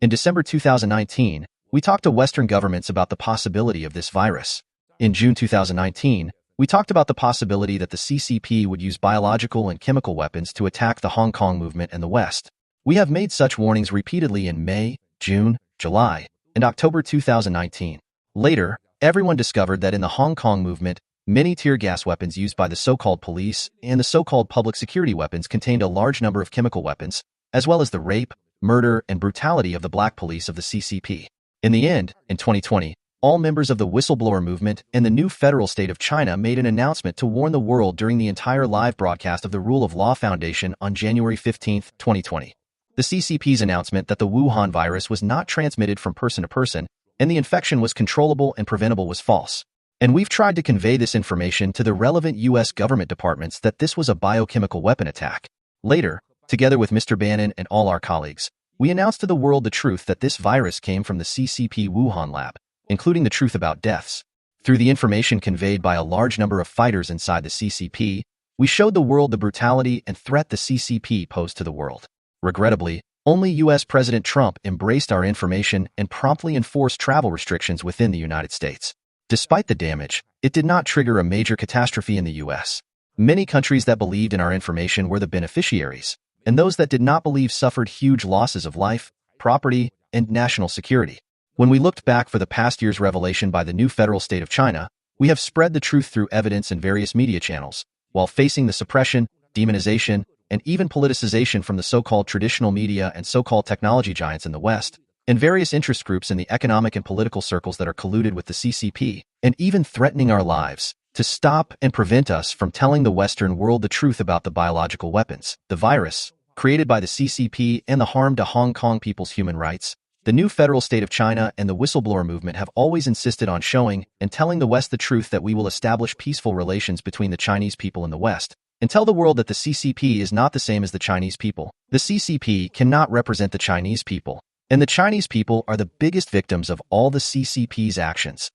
In December 2019, we talked to Western governments about the possibility of this virus. In June 2019, we talked about the possibility that the CCP would use biological and chemical weapons to attack the Hong Kong movement and the West. We have made such warnings repeatedly in May, June, July, and October 2019. Later, everyone discovered that in the Hong Kong movement, many tear gas weapons used by the so-called police and the so-called public security weapons contained a large number of chemical weapons, as well as the rape, murder, and brutality of the black police of the CCP. In the end, in 2020, all members of the Whistleblower movement and the new federal state of China made an announcement to warn the world during the entire live broadcast of the Rule of Law Foundation on January 15, 2020. The CCP's announcement that the Wuhan virus was not transmitted from person to person and the infection was controllable and preventable was false. And we've tried to convey this information to the relevant U.S. government departments that this was a biochemical weapon attack. Later, together with Mr. Bannon and all our colleagues, we announced to the world the truth that this virus came from the CCP Wuhan lab, including the truth about deaths. Through the information conveyed by a large number of fighters inside the CCP, we showed the world the brutality and threat the CCP posed to the world. Regrettably, only U.S. President Trump embraced our information and promptly enforced travel restrictions within the United States. Despite the damage, it did not trigger a major catastrophe in the U.S. Many countries that believed in our information were the beneficiaries, and those that did not believe suffered huge losses of life, property, and national security. When we looked back for the past year's revelation by the new federal state of China, we have spread the truth through evidence in various media channels, while facing the suppression, demonization, and even politicization from the so-called traditional media and so-called technology giants in the West, and various interest groups in the economic and political circles that are colluded with the CCP, and even threatening our lives, to stop and prevent us from telling the Western world the truth about the biological weapons, the virus, created by the CCP and the harm to Hong Kong people's human rights. The new federal state of China and the whistleblower movement have always insisted on showing and telling the West the truth that we will establish peaceful relations between the Chinese people and the West, and tell the world that the CCP is not the same as the Chinese people. The CCP cannot represent the Chinese people, and the Chinese people are the biggest victims of all the CCP's actions.